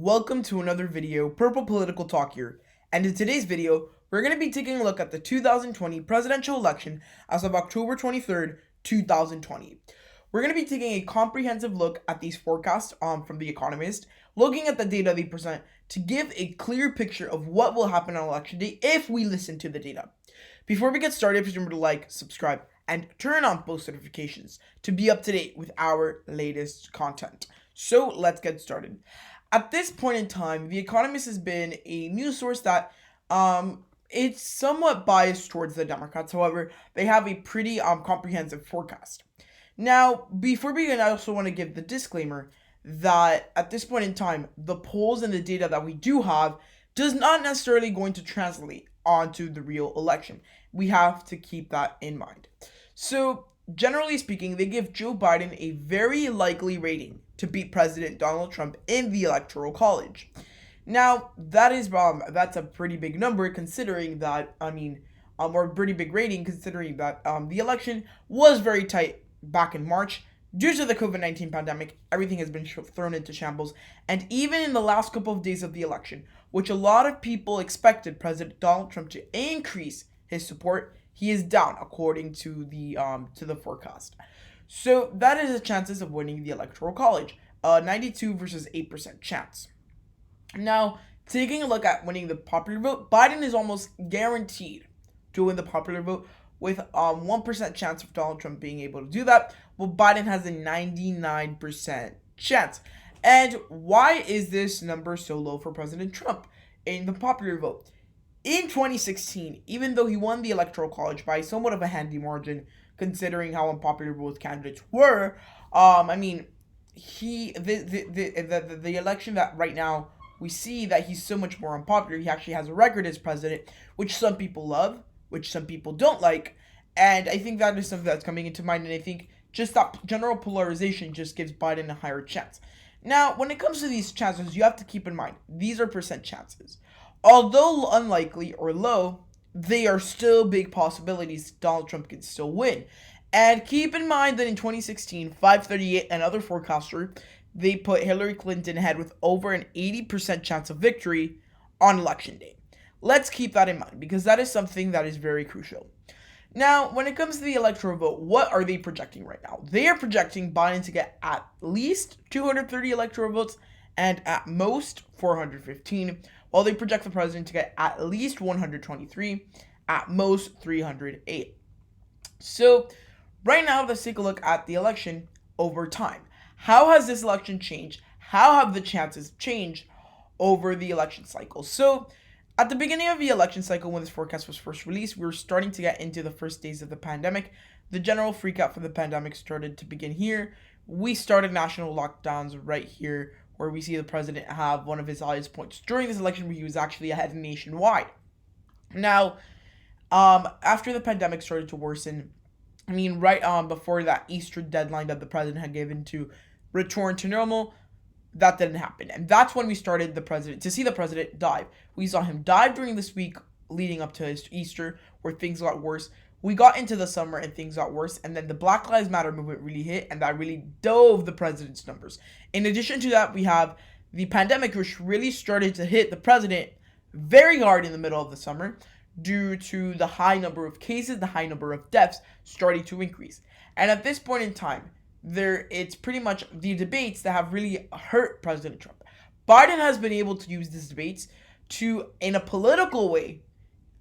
welcome to another video, Purple Political Talk here, and in today's video, we're going to be taking a look at the 2020 presidential election as of October 23rd, 2020. We're going to be taking a comprehensive look at these forecasts from The Economist, looking at the data they present to give a clear picture of what will happen on election day if we listen to the data. Before we get started, please remember to like, subscribe, and turn on post notifications to be up to date with our latest content. So let's get started. At this point in time, The Economist has been a news source that it's somewhat biased towards the Democrats. However, they have a pretty comprehensive forecast. Now, before we begin, I also want to give the disclaimer that at this point in time, the polls and the data that we do have does not necessarily going to translate onto the real election. We have to keep that in mind. So, generally speaking, they give Joe Biden a very likely rating to beat President Donald Trump in the Electoral College. Now, that's a pretty big number considering that, or pretty big rating considering that the election was very tight back in March. Due to the COVID-19 pandemic, everything has been thrown into shambles, and even in the last couple of days of the election, which a lot of people expected President Donald Trump to increase his support, he is down according to the forecast. So that is the chances of winning the Electoral College, 92 versus 8% chance. Now, taking a look at winning the popular vote, Biden is almost guaranteed to win the popular vote with 1% chance of Donald Trump being able to do that. Well, Biden has a 99% chance. And why is this number so low for President Trump in the popular vote? In 2016, even though he won the Electoral College by somewhat of a handy margin, considering how unpopular both candidates were, the election that right now we see that he's so much more unpopular. He actually has a record as president, which some people love, which some people don't like, and I think that is something that's coming into mind, and I think just that general polarization just gives Biden a higher chance. Now, when it comes to these chances, you have to keep in mind, these are percent chances. Although unlikely or low, they are still big possibilities Donald Trump can still win. And keep in mind that in 2016, 538 and other forecasters, they put Hillary Clinton ahead with over an 80% chance of victory on election day. Let's keep that in mind because that is something that is very crucial. Now, when it comes to the electoral vote, what are they projecting right now? They are projecting Biden to get at least 230 electoral votes and at most 415, while they project the president to get at least 123, at most 308. So, right now, let's take a look at the election over time. How has this election changed? How have the chances changed over the election cycle? So, at the beginning of the election cycle, when this forecast was first released, we were starting to get into the first days of the pandemic. The general freakout for the pandemic started to begin here. We started national lockdowns right here, where we see the president have one of his highest points during this election, where he was actually ahead nationwide. Now, after the pandemic started to worsen, right before that Easter deadline that the president had given to return to normal, that didn't happen. And that's when we started to see the president dive. We saw him dive during this week leading up to his Easter, where things got worse. We got into the summer and things got worse, and then the Black Lives Matter movement really hit, and that really dove the president's numbers. In addition to that, we have the pandemic, which really started to hit the president very hard in the middle of the summer due to the high number of cases, the high number of deaths starting to increase. And at this point in time, it's pretty much the debates that have really hurt President Trump. Biden has been able to use these debates to, in a political way,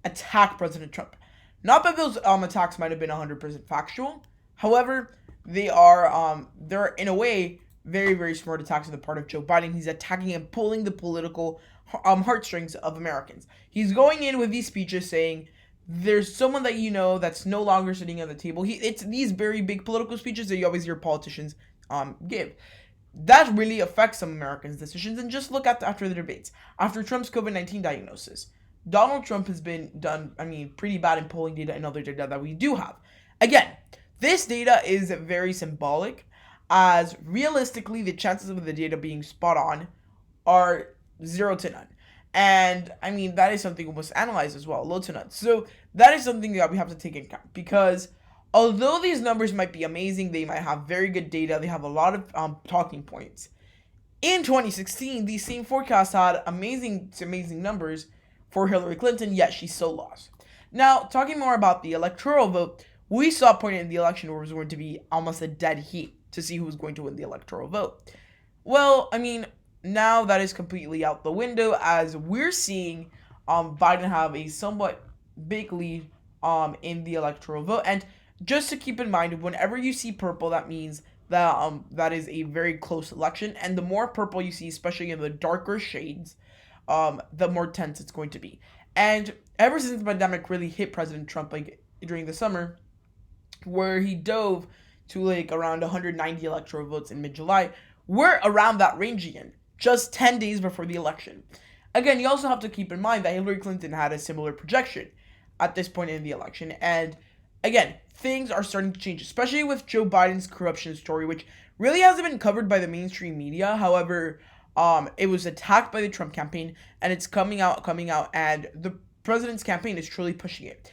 attack President Trump. Not that those attacks might have been 100% factual. However, they're in a way very, very smart attacks on the part of Joe Biden. He's attacking and pulling the political heartstrings of Americans. He's going in with these speeches saying, there's someone that you know that's no longer sitting at the table. It's these very big political speeches that you always hear politicians give. That really affects some Americans' decisions. And just look after the debates. After Trump's COVID-19 diagnosis, Donald Trump has been pretty bad in polling data and other data that we do have. Again, this data is very symbolic, as realistically the chances of the data being spot on are 0 to none. And that is something we must analyze as well, low to none. So that is something that we have to take into account, because although these numbers might be amazing, they might have very good data, they have a lot of talking points. In 2016, these same forecasts had amazing numbers for Hillary Clinton, yet she still lost. Now, talking more about the electoral vote, we saw a point in the election where it was going to be almost a dead heat to see who was going to win the electoral vote. Well, I mean, now that is completely out the window as we're seeing Biden have a somewhat big lead in the electoral vote. And just to keep in mind, whenever you see purple, that means that that is a very close election. And the more purple you see, especially in the darker shades, the more tense it's going to be. And ever since the pandemic really hit President Trump, like during the summer, where he dove to like around 190 electoral votes in mid-July, we're around that range again, just 10 days before the election. Again, you also have to keep in mind that Hillary Clinton had a similar projection at this point in the election. And again, things are starting to change, especially with Joe Biden's corruption story, which really hasn't been covered by the mainstream media. However, it was attacked by the Trump campaign, and it's coming out, and the president's campaign is truly pushing it.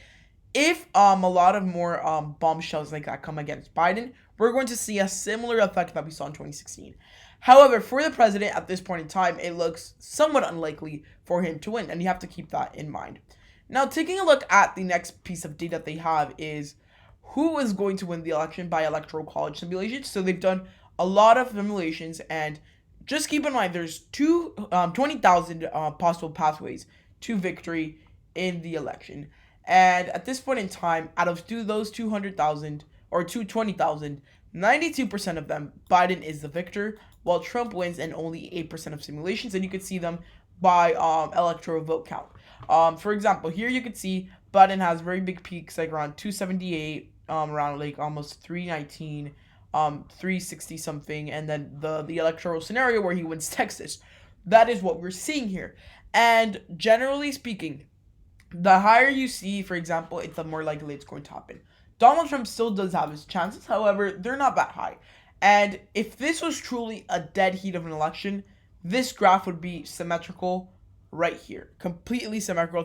If a lot of more bombshells like that come against Biden, we're going to see a similar effect that we saw in 2016. However, for the president at this point in time, it looks somewhat unlikely for him to win, and you have to keep that in mind. Now, taking a look at the next piece of data they have is who is going to win the election by electoral college simulations. So they've done a lot of simulations, and just keep in mind there's 20,000 possible pathways to victory in the election. And at this point in time, out of those 200,000 or 220,000, 92% of them, Biden is the victor, while Trump wins in only 8% of simulations. And you can see them by electoral vote count. For example, here you can see Biden has very big peaks, like around 278, around like almost 319, 360 something, and then the electoral scenario where he wins Texas. That is what we're seeing here. And generally speaking, the higher you see, for example, it's the more likely it's going to happen. Donald Trump still does have his chances, however, they're not that high. And if this was truly a dead heat of an election, this graph would be symmetrical right here. Completely symmetrical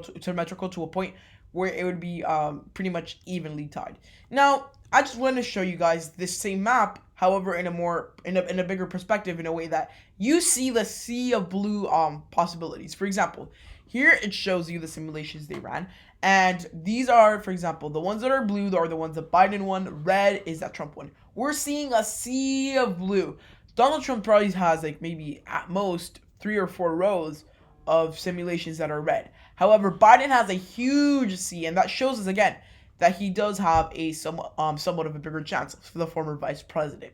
to a point where it would be pretty much evenly tied. Now, I just want to show you guys this same map, however, in a bigger perspective, in a way that you see the sea of blue possibilities. For example, here it shows you the simulations they ran, and these are, for example, the ones that are blue are the ones that Biden won, red is that Trump won. We're seeing a sea of blue. Donald Trump probably has like maybe at most 3 or 4 rows of simulations that are red. However, Biden has a huge sea, and that shows us again that he does have a somewhat of a bigger chance for the former vice president.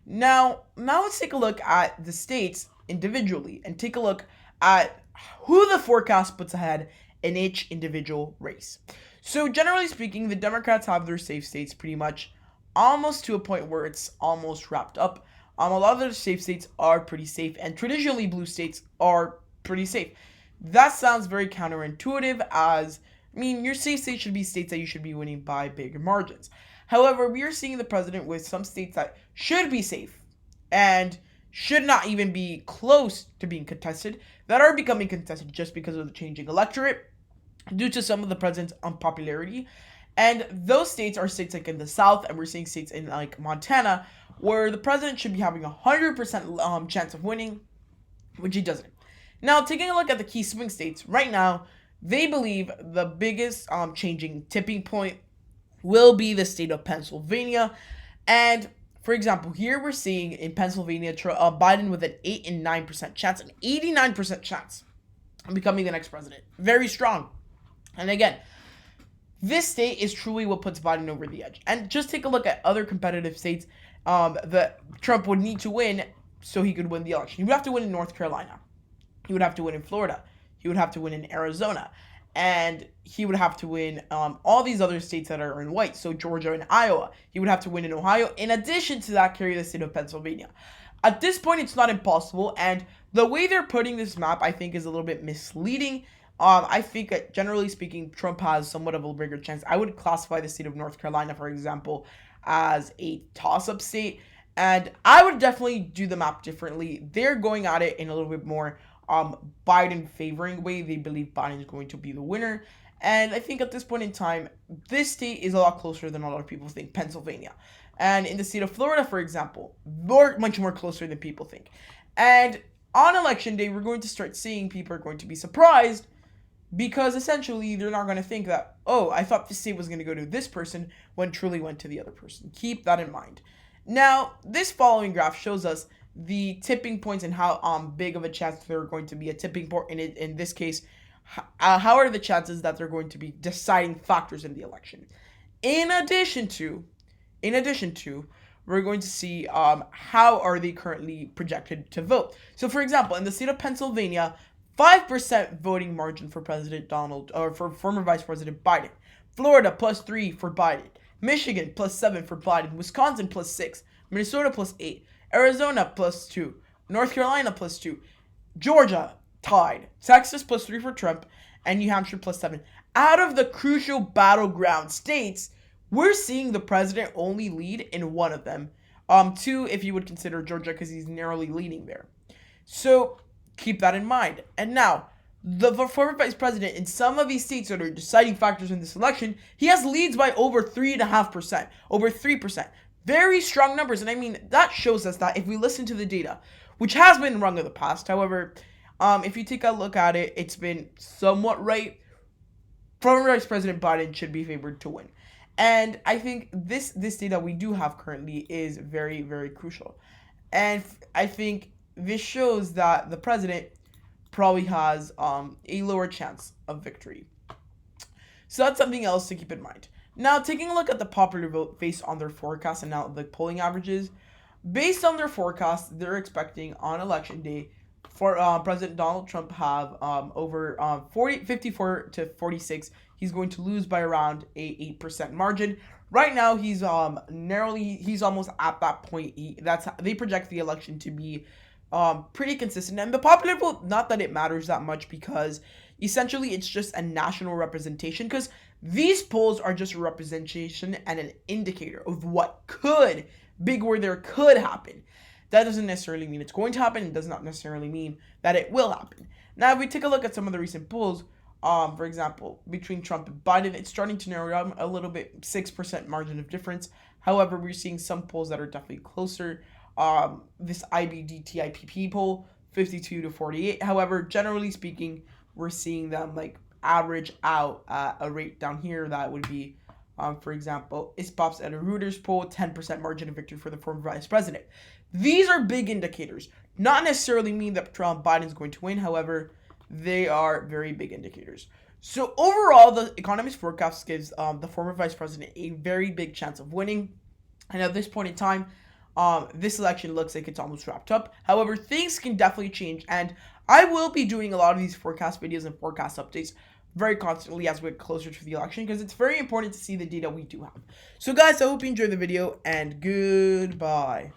Now let's take a look at the states individually and take a look at who the forecast puts ahead in each individual race. So generally speaking, the Democrats have their safe states pretty much almost to a point where it's almost wrapped up. A lot of their safe states are pretty safe, and traditionally blue states are pretty safe. That sounds very counterintuitive, as I mean, your safe states should be states that you should be winning by big margins. However, we are seeing the president with some states that should be safe and should not even be close to being contested, that are becoming contested just because of the changing electorate due to some of the president's unpopularity. And those states are states like in the South, and we're seeing states in like Montana, where the president should be having a 100% chance of winning, which he doesn't. Now, taking a look at the key swing states, right now, they believe the biggest changing tipping point will be the state of Pennsylvania. And for example, here we're seeing in Pennsylvania, Biden with an 8 and 9% chance, an 89% chance of becoming the next president. Very strong. And again, this state is truly what puts Biden over the edge. And just take a look at other competitive states that Trump would need to win so he could win the election. He would have to win in North Carolina. He would have to win in Florida. He would have to win in Arizona. And he would have to win all these other states that are in white. So Georgia and Iowa. He would have to win in Ohio. In addition to that, carry the state of Pennsylvania. At this point, it's not impossible. And the way they're putting this map, I think, is a little bit misleading. I think that generally speaking, Trump has somewhat of a bigger chance. I would classify the state of North Carolina, for example, as a toss-up state. And I would definitely do the map differently. They're going at it in a little bit more Biden favoring way. They believe Biden is going to be the winner. And I think at this point in time, this state is a lot closer than a lot of people think, Pennsylvania. And in the state of Florida, for example, much more closer than people think. And on election day, we're going to start seeing people are going to be surprised because essentially they're not going to think that, oh, I thought this state was going to go to this person when it truly went to the other person. Keep that in mind. Now, this following graph shows us the tipping points and how big of a chance there are going to be a tipping point. In this case, how are the chances that they're going to be deciding factors in the election? In addition to, we're going to see how are they currently projected to vote. So, for example, in the state of Pennsylvania, 5% voting margin for President Donald, or for former Vice President Biden. Florida, +3 for Biden. Michigan, +7 for Biden. Wisconsin, +6. Minnesota, +8. Arizona, +2. North Carolina, +2. Georgia, tied. Texas, +3 for Trump. And New Hampshire, +7. Out of the crucial battleground states, we're seeing the president only lead in one of them. Two, if you would consider Georgia, because he's narrowly leading there. So keep that in mind. And now, the former vice president in some of these states that are deciding factors in this election, he has leads by over 3.5%, over 3%. Very strong numbers. And I mean, that shows us that if we listen to the data, which has been wrong in the past, however, if you take a look at it, it's been somewhat right. Former Vice President Biden should be favored to win. And I think this data we do have currently is very, very crucial. And I think this shows that the president probably has a lower chance of victory. So that's something else to keep in mind. Now, taking a look at the popular vote based on their forecast and now the polling averages. Based on their forecast, they're expecting on election day for President Donald Trump have over 54 to 46. He's going to lose by around a 8% margin. Right now, he's almost at that point. They project the election to be pretty consistent. And the popular vote, not that it matters that much, because essentially it's just a national representation, because these polls are just a representation and an indicator of what could, big word there, could happen. That doesn't necessarily mean it's going to happen. It does not necessarily mean that it will happen. Now, if we take a look at some of the recent polls, for example, between Trump and Biden, it's starting to narrow down a little bit, 6% margin of difference. However, we're seeing some polls that are definitely closer. This IBD-TIPP poll, 52 to 48. However, generally speaking, we're seeing them like average out at a rate down here that would be, for example, Ispop's and a Reuters poll, 10% margin of victory for the former vice president. These are big indicators. Not necessarily mean that Trump Biden's going to win. However, they are very big indicators. So overall, the Economist forecast gives the former vice president a very big chance of winning. And at this point in time, this election looks like it's almost wrapped up. However, things can definitely change, and I will be doing a lot of these forecast videos and forecast updates very constantly as we get closer to the election, because it's very important to see the data we do have. So guys, I hope you enjoyed the video, and goodbye.